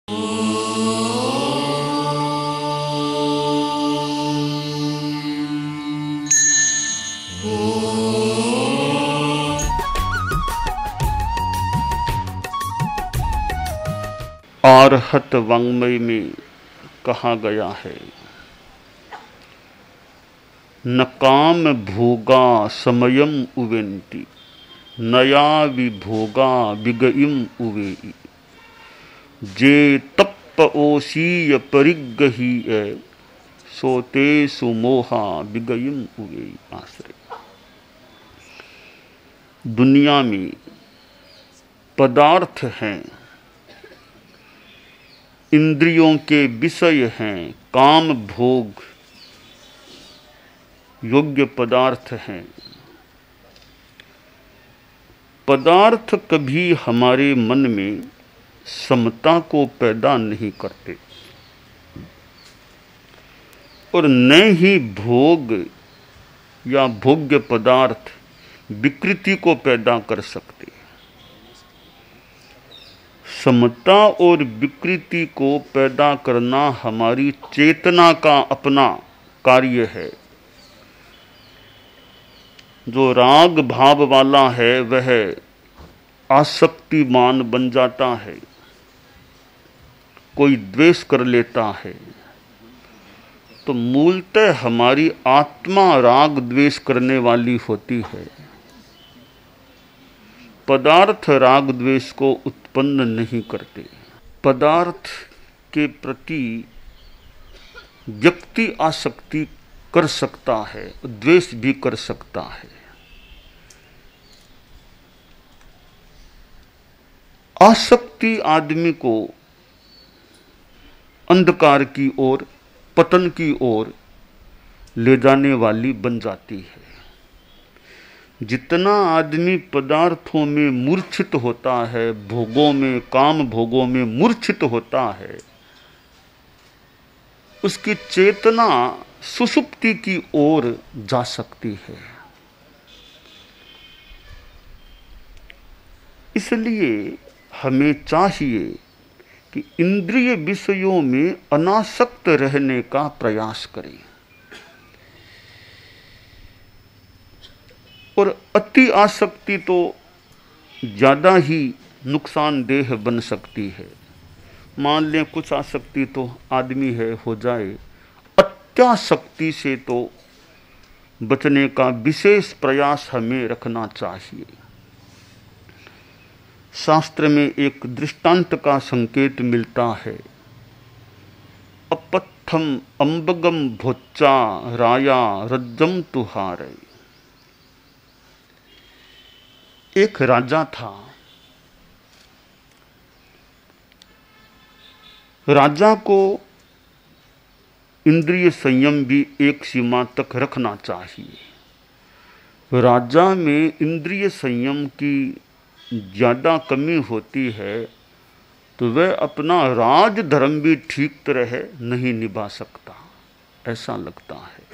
आर्हत वाङ्मय में कहा गया है, न काम भोगा समयम उवेन्ति, नया विभोगा विगइम उवेई। जे तप्प ओसीय परिग्रही सोते सुमोहा विगइम उवेई। आश्रय। दुनिया में पदार्थ हैं, इंद्रियों के विषय हैं, काम भोग योग्य पदार्थ हैं। पदार्थ कभी हमारे मन में समता को पैदा नहीं करते और न ही भोग या भोग्य पदार्थ विकृति को पैदा कर सकते। समता और विकृति को पैदा करना हमारी चेतना का अपना कार्य है। जो राग भाव वाला है वह आसक्तिमान बन जाता है, कोई द्वेष कर लेता है। तो मूलतः हमारी आत्मा राग द्वेष करने वाली होती है। पदार्थ राग द्वेष को उत्पन्न नहीं करते। पदार्थ के प्रति व्यक्ति आसक्ति कर सकता है, द्वेष भी कर सकता है। आसक्ति आदमी को अंधकार की ओर, पतन की ओर ले जाने वाली बन जाती है। जितना आदमी पदार्थों में मूर्छित होता है, भोगों में, काम भोगों में मूर्छित होता है, उसकी चेतना सुषुप्ति की ओर जा सकती है। इसलिए हमें चाहिए कि इंद्रिय विषयों में अनासक्त रहने का प्रयास करें। और अति आसक्ति तो ज़्यादा ही नुकसानदेह बन सकती है। मान लें कुछ आसक्ति तो आदमी है हो जाए, अत्यासक्ति से तो बचने का विशेष प्रयास हमें रखना चाहिए। शास्त्र में एक दृष्टांत का संकेत मिलता है। अपत्थम अंबगम भोच्चा राया रज्जम तुहारे। एक राजा था। राजा को इंद्रिय संयम भी एक सीमा तक रखना चाहिए। राजा में इंद्रिय संयम की ज़्यादा कमी होती है तो वह अपना राज धर्म भी ठीक तरह नहीं निभा सकता, ऐसा लगता है।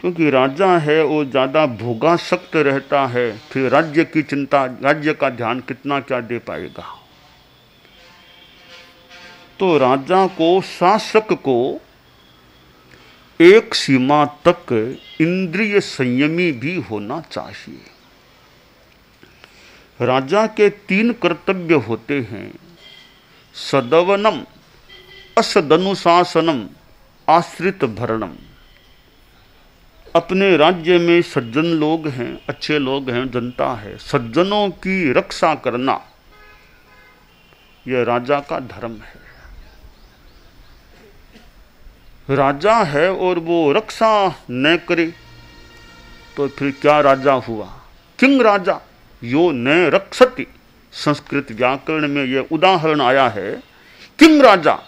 क्योंकि राजा है वो ज़्यादा भोगासक्त रहता है, फिर राज्य की चिंता, राज्य का ध्यान कितना क्या दे पाएगा। तो राजा को, शासक को एक सीमा तक इंद्रिय संयमी भी होना चाहिए। राजा के 3 कर्तव्य होते हैं: सदवनम, असदनुशासनम, आश्रित भरणम। अपने राज्य में सज्जन लोग हैं, अच्छे लोग हैं, जनता है, सज्जनों की रक्षा करना यह राजा का धर्म है। राजा है और वो रक्षा न करे तो फिर क्या राजा हुआ। किंग राजा यो न रक्षति। संस्कृत व्याकरण में यह उदाहरण आया है, किंग राजा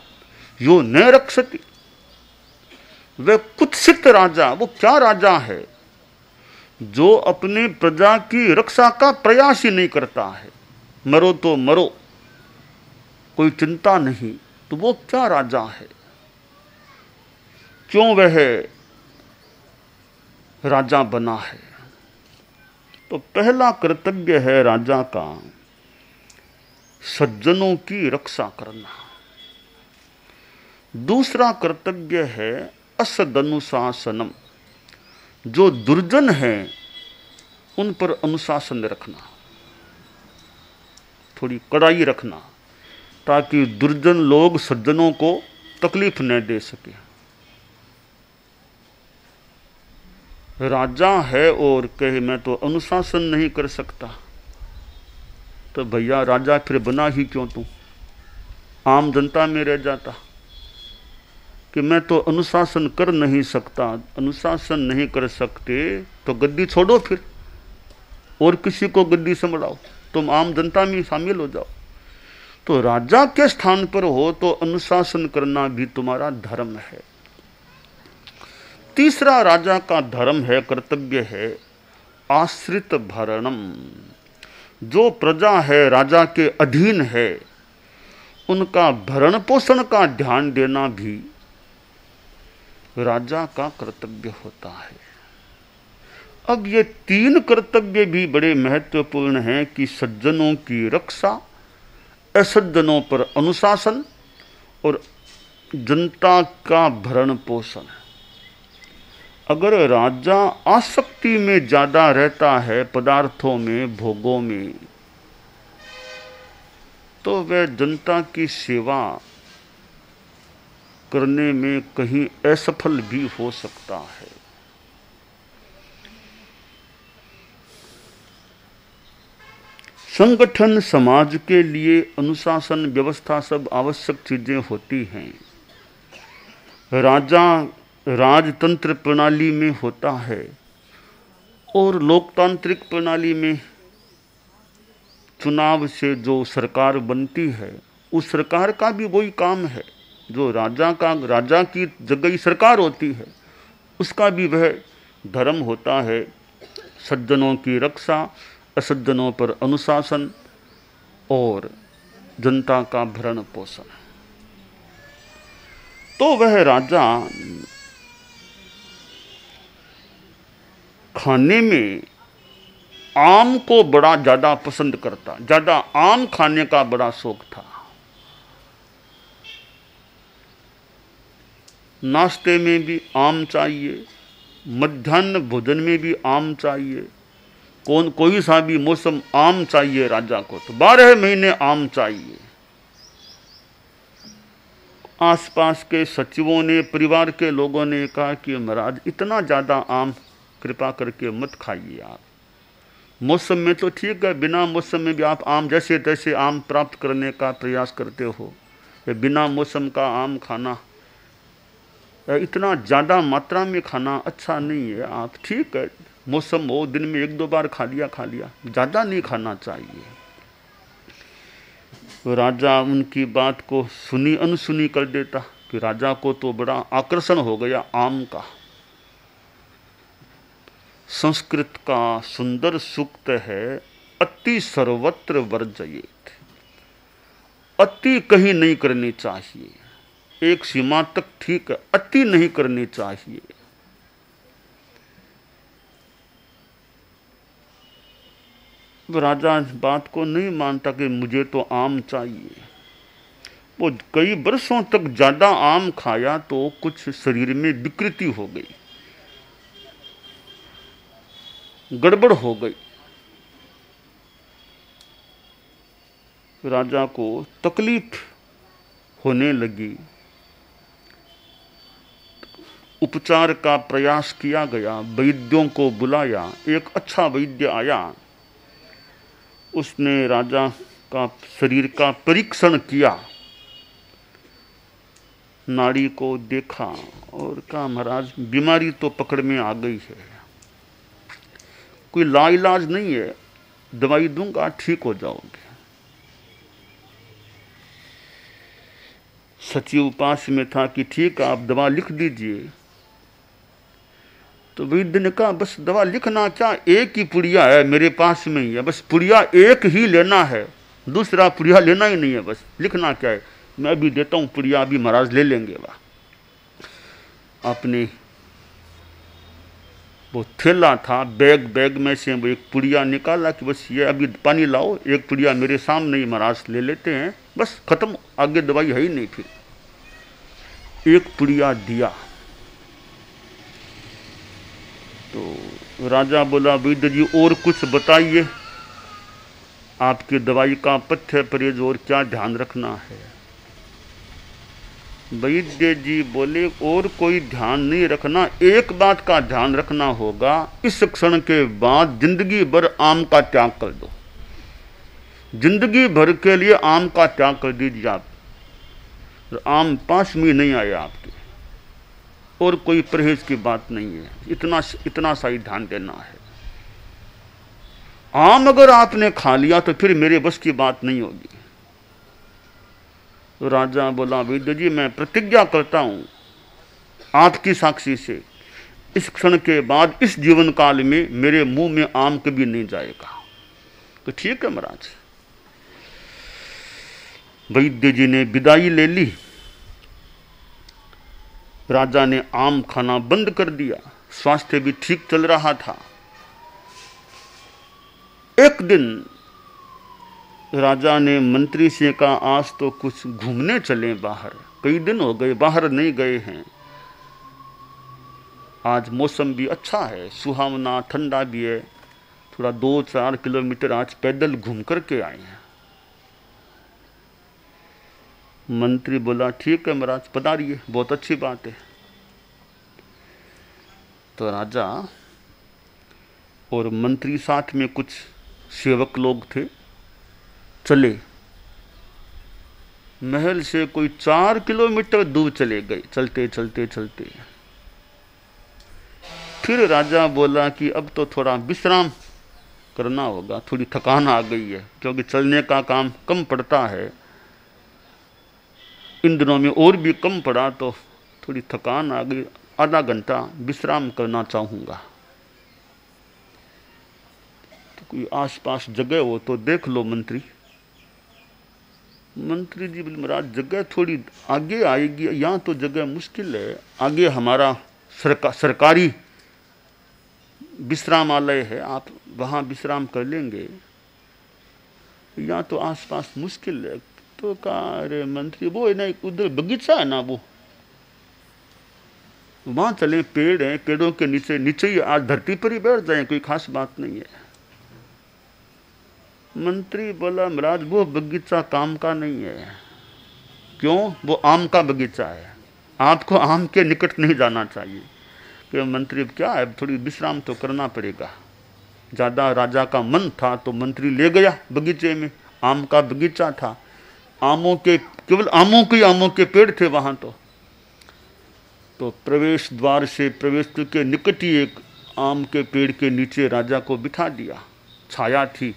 यो न रक्षति। वह कुत्सित राजा, वो क्या राजा है जो अपने प्रजा की रक्षा का प्रयास ही नहीं करता है। मरो तो मरो, कोई चिंता नहीं, तो वो क्या राजा है। क्यों वह राजा बना है। तो पहला कर्तव्य है राजा का सज्जनों की रक्षा करना। दूसरा कर्तव्य है असदनुशासनम, जो दुर्जन है उन पर अनुशासन रखना, थोड़ी कड़ाई रखना, ताकि दुर्जन लोग सज्जनों को तकलीफ न दे सके। राजा है और कहे मैं तो अनुशासन नहीं कर सकता, तो भैया राजा फिर बना ही क्यों तू? आम जनता में रह जाता कि मैं तो अनुशासन कर नहीं सकता। अनुशासन नहीं कर सकते तो गद्दी छोड़ो, फिर और किसी को गद्दी संभालो, तुम आम जनता में शामिल हो जाओ। तो राजा के स्थान पर हो तो अनुशासन करना भी तुम्हारा धर्म है। तीसरा राजा का धर्म है, कर्तव्य है आश्रित भरणम। जो प्रजा है राजा के अधीन है उनका भरण पोषण का ध्यान देना भी राजा का कर्तव्य होता है। अब ये तीन कर्तव्य भी बड़े महत्वपूर्ण हैं कि सज्जनों की रक्षा, असज्जनों पर अनुशासन और जनता का भरण पोषण। अगर राजा आसक्ति में ज्यादा रहता है, पदार्थों में, भोगों में, तो वह जनता की सेवा करने में कहीं असफल भी हो सकता है। संगठन समाज के लिए अनुशासन व्यवस्था सब आवश्यक चीजें होती हैं। राजा राजतंत्र प्रणाली में होता है और लोकतांत्रिक प्रणाली में चुनाव से जो सरकार बनती है उस सरकार का भी वही काम है। जो राजा की जगह सरकार होती है उसका भी वह धर्म होता है, सज्जनों की रक्षा, असज्जनों पर अनुशासन और जनता का भरण पोषण। तो वह राजा खाने में आम को बड़ा ज्यादा पसंद करता, ज्यादा आम खाने का बड़ा शौक था। नाश्ते में भी आम चाहिए, मध्याह्न भोजन में भी आम चाहिए, कोई सा भी मौसम आम चाहिए राजा को, तो 12 महीने आम चाहिए। आसपास के सचिवों ने, परिवार के लोगों ने कहा कि महाराज इतना ज़्यादा आम कृपा करके मत खाइए आप। मौसम में तो ठीक है, बिना मौसम में भी आप आम जैसे तैसे आम प्राप्त करने का प्रयास करते हो, बिना मौसम का आम खाना, इतना ज़्यादा मात्रा में खाना अच्छा नहीं है। आप ठीक है, मौसम हो, दिन में 1-2 बार खा लिया, ज़्यादा नहीं खाना चाहिए। तो राजा उनकी बात को अनसुनी कर देता कि राजा को तो बड़ा आकर्षण हो गया आम का। संस्कृत का सुंदर सूक्त है, अति सर्वत्र वर्जयेत। अति कहीं नहीं करनी चाहिए, एक सीमा तक ठीक है, अति नहीं करनी चाहिए। राजा इस बात को नहीं मानता कि मुझे तो आम चाहिए। वो कई वर्षों तक ज्यादा आम खाया तो कुछ शरीर में विकृति हो गई, गड़बड़ हो गई। राजा को तकलीफ होने लगी। उपचार का प्रयास किया गया, वैद्यों को बुलाया। एक अच्छा वैद्य आया, उसने राजा का शरीर का परीक्षण किया, नाड़ी को देखा और कहा महाराज बीमारी तो पकड़ में आ गई है, कोई लाइलाज नहीं है, दवाई दूंगा ठीक हो जाओगे। सचिव पास में था कि ठीक है आप दवा लिख दीजिए। तो वैद्य ने कहा बस दवा लिखना क्या, एक ही पुड़िया है मेरे पास में ही है, बस पुड़िया एक ही लेना है, दूसरा पुड़िया लेना ही नहीं है, बस लिखना क्या है, मैं अभी देता हूँ पुड़िया, अभी महाराज ले लेंगे। वाह, आपने वो थैला था, बैग में से वो एक पुड़िया निकाला कि बस ये अभी पानी लाओ, एक पुड़िया मेरे सामने ही महाराज ले लेते हैं, बस खत्म, आगे दवाई है ही नहीं। फिर एक पुड़िया दिया तो राजा बोला, वैद्य जी और कुछ बताइए, आपकी दवाई का पथ्य परहेज और क्या ध्यान रखना है। वैद्य जी बोले, और कोई ध्यान नहीं रखना, एक बात का ध्यान रखना होगा, इस क्षण के बाद जिंदगी भर आम का त्याग कर दो, जिंदगी भर के लिए आम का त्याग कर दीजिए आप, आम पास में नहीं आए आपके, और कोई परहेज की बात नहीं है, इतना सा ही ध्यान देना है। आम अगर आपने खा लिया तो फिर मेरे बस की बात नहीं होगी। तो राजा बोला, वैद्य जी मैं प्रतिज्ञा करता हूं आपकी साक्षी से, इस क्षण के बाद इस जीवन काल में मेरे मुंह में आम कभी नहीं जाएगा। तो ठीक है महाराज। वैद्य जी ने विदाई ले ली, राजा ने आम खाना बंद कर दिया, स्वास्थ्य भी ठीक चल रहा था। एक दिन राजा ने मंत्री से कहा, आज तो कुछ घूमने चले बाहर, कई दिन हो गए बाहर नहीं गए हैं, आज मौसम भी अच्छा है, सुहावना ठंडा भी है, थोड़ा 2-4 किलोमीटर आज पैदल घूम करके आए हैं। मंत्री बोला, ठीक है महाराज पधारिए, बहुत अच्छी बात है। तो राजा और मंत्री साथ में कुछ सेवक लोग थे, चले, महल से कोई 4 किलोमीटर दूर चले गए, चलते चलते चलते। फिर राजा बोला कि अब तो थोड़ा विश्राम करना होगा, थोड़ी थकान आ गई है, क्योंकि चलने का काम कम पड़ता है, इन दिनों में और भी कम पड़ा, तो थोड़ी थकान आ गई, आधा घंटा विश्राम करना चाहूँगा। तो कोई आसपास जगह हो तो देख लो मंत्री। मंत्री जी बोले, महाराज जगह थोड़ी आगे आएगी, यहाँ तो जगह मुश्किल है, आगे हमारा सरकारी विश्रामालय है, आप वहाँ विश्राम कर लेंगे, यहाँ तो आसपास मुश्किल है। तो कहा, अरे मंत्री वो है ना, उधर बगीचा है ना, वो वहाँ चले, पेड़ हैं, पेड़ों के नीचे नीचे ही आज धरती पर ही बैठ जाए, कोई खास बात नहीं है। मंत्री बोला, महाराज वो बगीचा काम का नहीं है। क्यों? वो आम का बगीचा है, आपको आम के निकट नहीं जाना चाहिए। कि मंत्री क्या है, थोड़ी विश्राम तो करना पड़ेगा। ज़्यादा राजा का मन था तो मंत्री ले गया बगीचे में, आम का बगीचा था, आमों के केवल आमों के पेड़ थे वहाँ। तो प्रवेश द्वार से प्रवेश के निकट ही एक आम के पेड़ के नीचे राजा को बिठा दिया, छाया थी,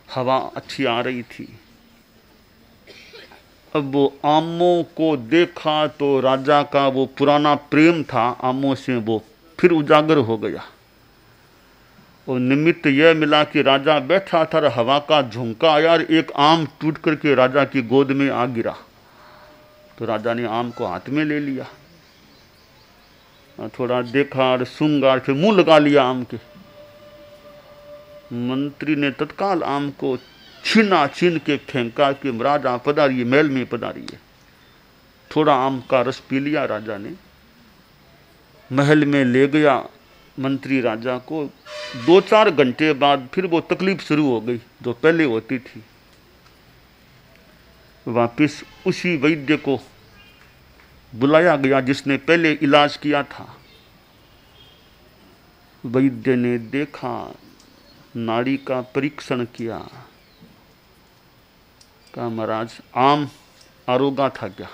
हवा अच्छी आ रही थी। अब वो आमों को देखा तो राजा का वो पुराना प्रेम था आमों से, वो फिर उजागर हो गया। और निमित्त यह मिला कि राजा बैठा था, हवा का झोंका आया, एक आम टूट करके राजा की गोद में आ गिरा। तो राजा ने आम को हाथ में ले लिया, थोड़ा देखा और सूंघा, फिर मुंह लगा लिया आम के। मंत्री ने तत्काल आम को छीन के फेंका कि महाराज आप पधारिए, महल में पधारिए। थोड़ा आम का रस पी लिया राजा ने, महल में ले गया मंत्री राजा को। 2-4 घंटे बाद फिर वो तकलीफ शुरू हो गई जो पहले होती थी। वापिस उसी वैद्य को बुलाया गया जिसने पहले इलाज किया था। वैद्य ने देखा, नाड़ी का परीक्षण किया, कहा महाराज आम आरोगा था क्या?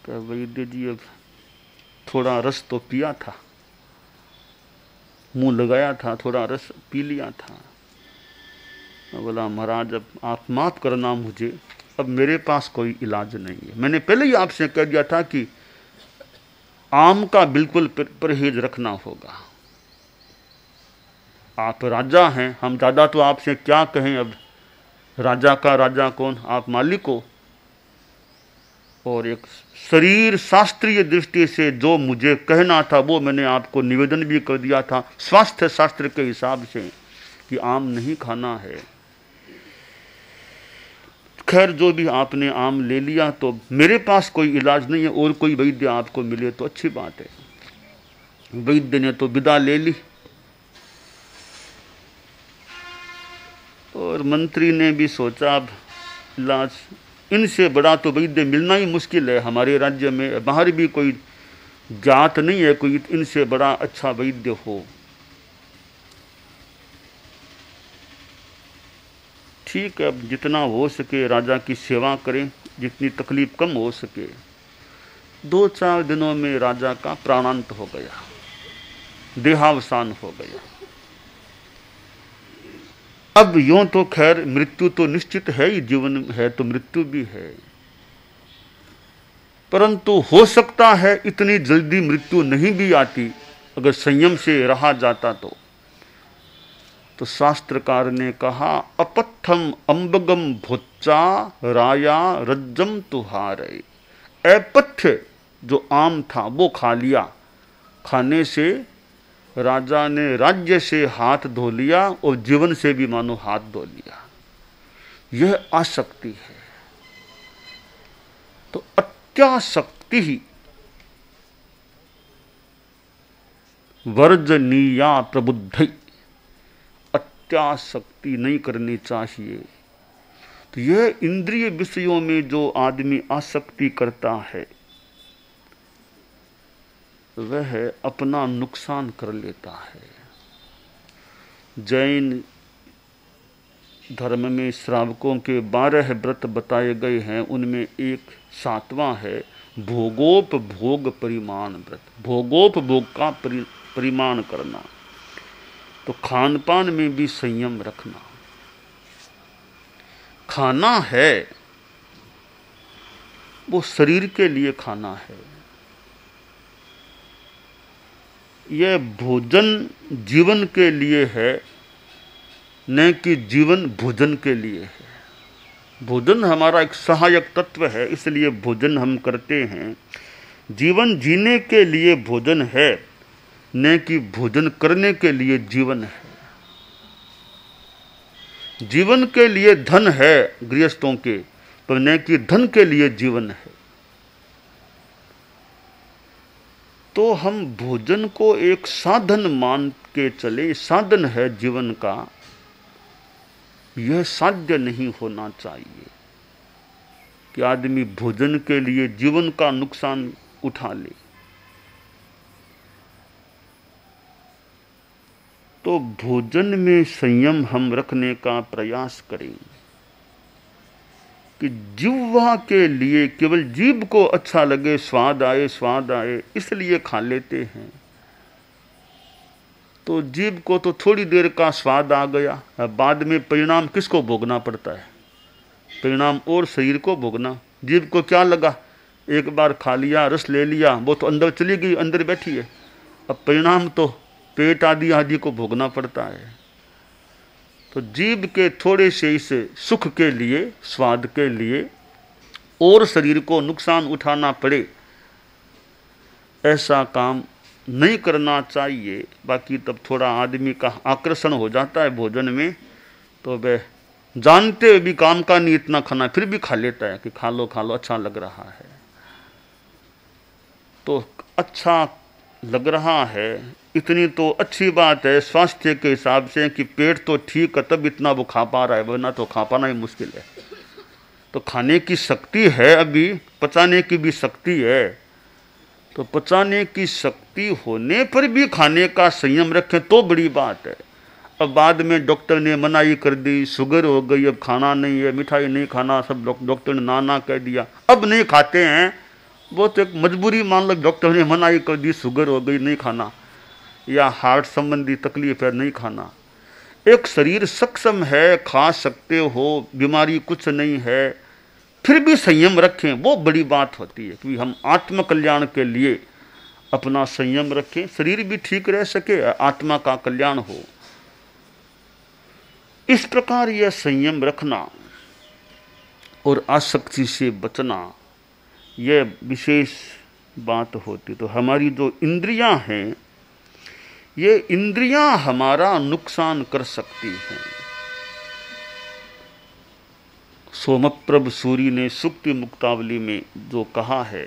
कहा वैद्य जी अब थोड़ा रस तो पिया था, मुंह लगाया था, थोड़ा रस पी लिया था। बोला महाराज अब आप माफ करना मुझे, अब मेरे पास कोई इलाज नहीं है। मैंने पहले ही आपसे कह दिया था कि आम का बिल्कुल परहेज रखना होगा। आप राजा हैं, हम ज़्यादा तो आपसे क्या कहें, अब राजा का राजा कौन, आप मालिक हो। और एक शरीर शास्त्रीय दृष्टि से जो मुझे कहना था वो मैंने आपको निवेदन भी कर दिया था स्वास्थ्य शास्त्र के हिसाब से कि आम नहीं खाना है। खैर जो भी आपने आम ले लिया, तो मेरे पास कोई इलाज नहीं है और कोई वैद्य आपको मिले तो अच्छी बात है। वैद्य ने तो विदा ले ली और मंत्री ने भी सोचा अब इलाज इनसे बड़ा तो वैद्य मिलना ही मुश्किल है हमारे राज्य में, बाहर भी कोई जात नहीं है कोई इनसे बड़ा अच्छा वैद्य हो। ठीक है, अब जितना हो सके राजा की सेवा करें, जितनी तकलीफ कम हो सके। 2-4 दिनों में राजा का प्राणांत हो गया, देहावसान हो गया। अब यूं तो खैर मृत्यु तो निश्चित है ही, जीवन है तो मृत्यु भी है, परंतु हो सकता है इतनी जल्दी मृत्यु नहीं भी आती अगर संयम से रहा जाता तो शास्त्रकार ने कहा अपथम अंबगम भोच्चा राया रज्जम तुहारे। अपथ्य जो आम था वो खा लिया, खाने से राजा ने राज्य से हाथ धो लिया और जीवन से भी मानो हाथ धो लिया। यह आसक्ति है। तो अत्यासक्ति ही वर्जनीया प्रबुद्धि, अत्यासक्ति नहीं करनी चाहिए। तो यह इंद्रिय विषयों में जो आदमी आसक्ति करता है वह अपना नुकसान कर लेता है। जैन धर्म में श्रावकों के 12 व्रत बताए गए हैं, उनमें एक 7वां है भोगोपभोग परिमाण व्रत, भोगोपभोग का परिमाण करना। तो खान पान में भी संयम रखना। खाना है वो शरीर के लिए खाना है, यह भोजन जीवन के लिए है न कि जीवन भोजन के लिए है। भोजन हमारा एक सहायक तत्व है, इसलिए भोजन हम करते हैं। जीवन जीने के लिए भोजन है न कि भोजन करने के लिए जीवन है। जीवन के लिए धन है गृहस्थों के, पर न कि धन के लिए जीवन है। तो हम भोजन को एक साधन मान के चले, साधन है जीवन का, यह साध्य नहीं होना चाहिए कि आदमी भोजन के लिए जीवन का नुकसान उठा ले। तो भोजन में संयम हम रखने का प्रयास करें कि जिह्वा के लिए, केवल जीभ को अच्छा लगे, स्वाद आए इसलिए खा लेते हैं। तो जीभ को तो थोड़ी देर का स्वाद आ गया, बाद में परिणाम किसको भोगना पड़ता है? परिणाम और शरीर को भोगना। जीभ को क्या लगा, एक बार खा लिया, रस ले लिया, वो तो अंदर चली गई, अंदर बैठी है। अब परिणाम तो पेट आदि को भोगना पड़ता है। तो जीभ के थोड़े से इस सुख के लिए, स्वाद के लिए और शरीर को नुकसान उठाना पड़े, ऐसा काम नहीं करना चाहिए। बाकी तब थोड़ा आदमी का आकर्षण हो जाता है भोजन में, तो वह जानते हुए भी काम का नहीं इतना खाना, फिर भी खा लेता है कि खा लो अच्छा लग रहा है। तो अच्छा लग रहा है इतनी तो अच्छी बात है स्वास्थ्य के हिसाब से कि पेट तो ठीक है तब इतना वो खा पा रहा है, वरना तो खा पाना ही मुश्किल है। तो खाने की शक्ति है, अभी पचाने की भी शक्ति है। तो पचाने की शक्ति होने पर भी खाने का संयम रखें तो बड़ी बात है। अब बाद में डॉक्टर ने मनाही कर दी, शुगर हो गई, अब खाना नहीं है, मिठाई नहीं खाना, सब डॉक्टर ने ना कह दिया, अब नहीं खाते हैं। वो तो एक मजबूरी मान लो, डॉक्टर ने मनाही कर दी, शुगर हो गई नहीं खाना, या हार्ट संबंधी तकलीफ है नहीं खाना। एक शरीर सक्षम है, खा सकते हो, बीमारी कुछ नहीं है, फिर भी संयम रखें, वो बड़ी बात होती है कि हम आत्म कल्याण के लिए अपना संयम रखें, शरीर भी ठीक रह सके, आत्मा का कल्याण हो। इस प्रकार यह संयम रखना और आसक्ति से बचना, ये विशेष बात होती। तो हमारी जो इंद्रियां हैं, ये इंद्रियां हमारा नुकसान कर सकती हैं। सोमप्रभ सूरी ने सुक्ति मुक्तावली में जो कहा है,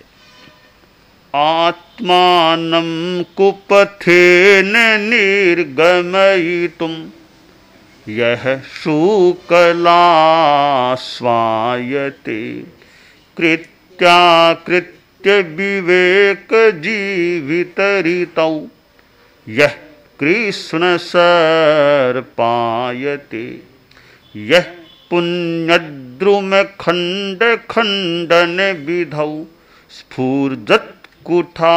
आत्मानं कुपथेन निर्गमयितुं यह शुक्लास्वायते कृत्याकृत्य विवेक जीवितरितौ यह कृष्ण सर्पायते यह पुण्यद्रुम खंड खंडन विधौ स्फूर्जत कुठारायते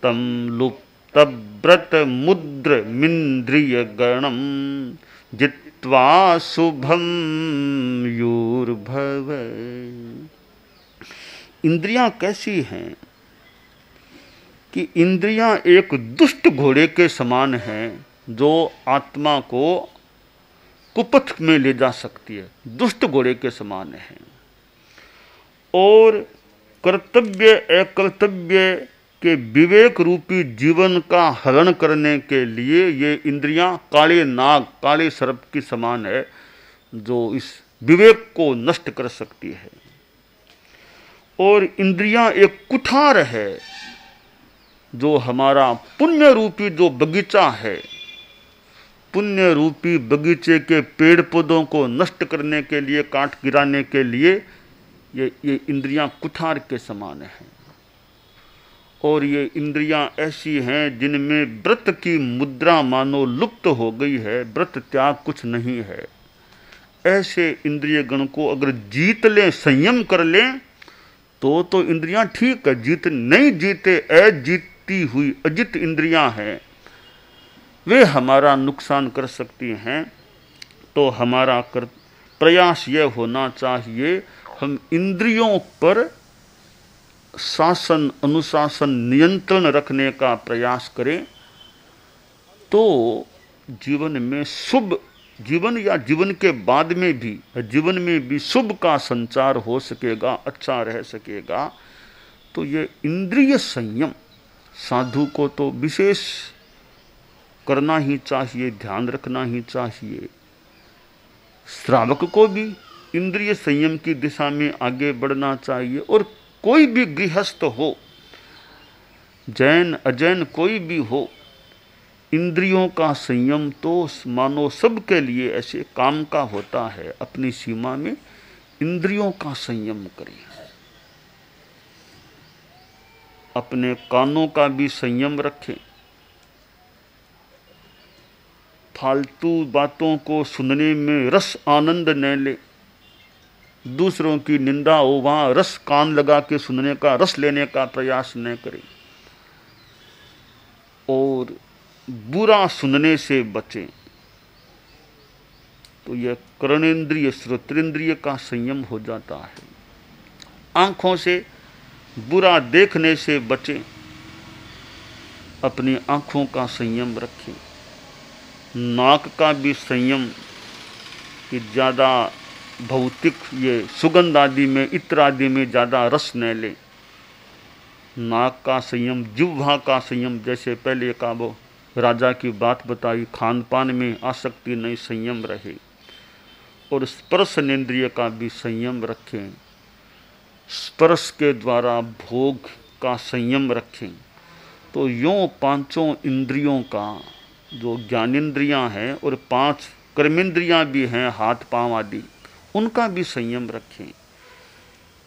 तम लुप्तव्रत मुद्र मिंद्रिय गणम जित्वा शुभम यूर्भव। इंद्रियां कैसी हैं कि इंद्रियां एक दुष्ट घोड़े के समान हैं जो आत्मा को कुपथ में ले जा सकती है, दुष्ट घोड़े के समान है। और कर्तव्य अकर्तव्य के विवेक रूपी जीवन का हरण करने के लिए ये इंद्रियां काले नाग, काले सर्प की समान है जो इस विवेक को नष्ट कर सकती है। और इंद्रियां एक कुठार है जो हमारा पुण्य रूपी जो बगीचा है, पुण्य रूपी बगीचे के पेड़ पौधों को नष्ट करने के लिए, काट गिराने के लिए ये इंद्रियां कुठार के समान हैं। और ये इंद्रियां ऐसी हैं जिनमें व्रत की मुद्रा मानो लुप्त हो गई है, व्रत त्याग कुछ नहीं है। ऐसे इंद्रिय गण को अगर जीत लें, संयम कर लें तो इंद्रियां ठीक है। जीत नहीं जीते, अजीती हुई अजित इंद्रियां हैं, वे हमारा नुकसान कर सकती हैं। तो हमारा प्रयास यह होना चाहिए, हम इंद्रियों पर शासन, अनुशासन, नियंत्रण रखने का प्रयास करें तो जीवन में शुभ, जीवन या जीवन के बाद में भी, जीवन में भी शुभ का संचार हो सकेगा, अच्छा रह सकेगा। तो ये इंद्रिय संयम साधु को तो विशेष करना ही चाहिए, ध्यान रखना ही चाहिए। श्रावक को भी इंद्रिय संयम की दिशा में आगे बढ़ना चाहिए। और कोई भी गृहस्थ हो, जैन अजैन कोई भी हो, इंद्रियों का संयम तो मानो सबके लिए ऐसे काम का होता है। अपनी सीमा में इंद्रियों का संयम करें। अपने कानों का भी संयम रखें, फालतू बातों को सुनने में रस आनंद न ले। दूसरों की निंदा हो वहां रस कान लगा के सुनने का, रस लेने का प्रयास न करें। और बुरा सुनने से बचें। तो यह कर्णेंद्रिय श्रोत्रेंद्रिय का संयम हो जाता है। आंखों से बुरा देखने से बचें, अपनी आंखों का संयम रखें। नाक का भी संयम कि ज़्यादा भौतिक ये सुगंध आदि में, इत्र आदि में ज़्यादा रस न ले। नाक का संयम, जिह्वा का संयम, जैसे पहले का वो राजा की बात बताई, खान पान में आसक्ति नहीं, संयम रहे। और स्पर्शनेंद्रिय का भी संयम रखें, स्पर्श के द्वारा भोग का संयम रखें। तो यूँ पांचों इंद्रियों का जो ज्ञानेंद्रियां हैं और 5 कर्मेंद्रियां भी हैं, हाथ पांव आदि, उनका भी संयम रखें।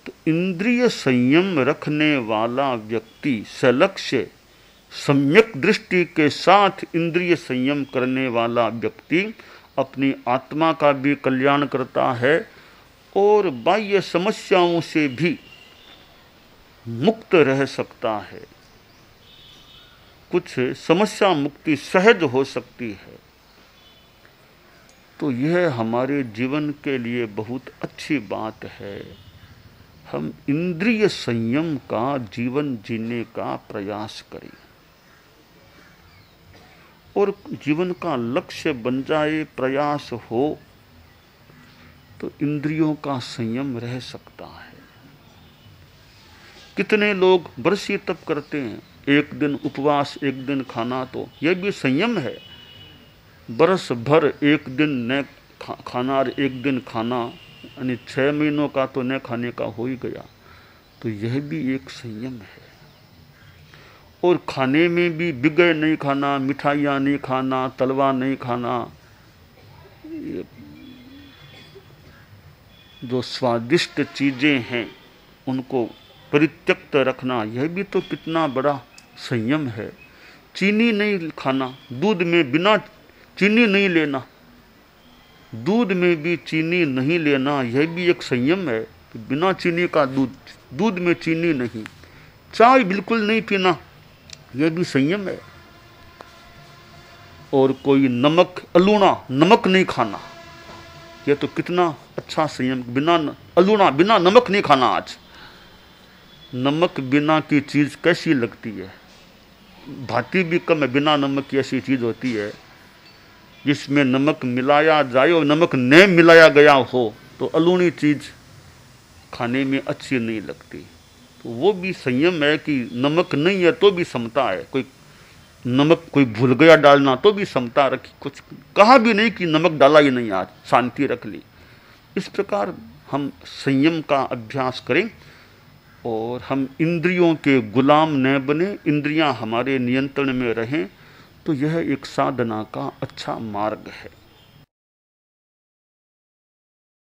तो इंद्रिय संयम रखने वाला व्यक्ति सलक्ष्य सम्यक दृष्टि के साथ इंद्रिय संयम करने वाला व्यक्ति अपनी आत्मा का भी कल्याण करता है और बाह्य समस्याओं से भी मुक्त रह सकता है। कुछ समस्या मुक्ति सहज हो सकती है। तो यह हमारे जीवन के लिए बहुत अच्छी बात है। हम इंद्रिय संयम का जीवन जीने का प्रयास करें और जीवन का लक्ष्य बन जाए, प्रयास हो तो इंद्रियों का संयम रह सकता है। कितने लोग बरसी तप करते हैं, एक दिन उपवास एक दिन खाना, तो यह भी संयम है। बरस भर एक दिन न खाना और एक दिन खाना, यानी 6 महीनों का तो न खाने का हो ही गया, तो यह भी एक संयम है। और खाने में भी बिगड़ नहीं खाना, मिठाइयाँ नहीं खाना, तलवा नहीं खाना, जो स्वादिष्ट चीज़ें हैं उनको परित्यक्त रखना, यह भी तो कितना बड़ा संयम है। चीनी नहीं खाना, दूध में बिना चीनी नहीं लेना, दूध में भी चीनी नहीं लेना, यह भी एक संयम है। बिना चीनी का दूध, दूध में चीनी नहीं। चाय बिल्कुल नहीं पीना, यह भी संयम है। और कोई नमक, अलूणा नमक नहीं खाना, यह तो कितना अच्छा संयम। बिना अलूणा, बिना नमक नहीं खाना। आज नमक बिना की चीज़ कैसी लगती है, भाती भी कम है। बिना नमक की ऐसी चीज़ होती है जिसमें नमक मिलाया जाए और नमक न मिलाया गया हो तो अलूणी चीज़ खाने में अच्छी नहीं लगती। तो वो भी संयम है कि नमक नहीं है तो भी समता है। कोई नमक कोई भूल गया डालना तो भी समता रखी, कुछ कहा भी नहीं कि नमक डाला ही नहीं, आज शांति रख ली। इस प्रकार हम संयम का अभ्यास करें और हम इंद्रियों के गुलाम न बने, इंद्रियां हमारे नियंत्रण में रहें, तो यह एक साधना का अच्छा मार्ग है।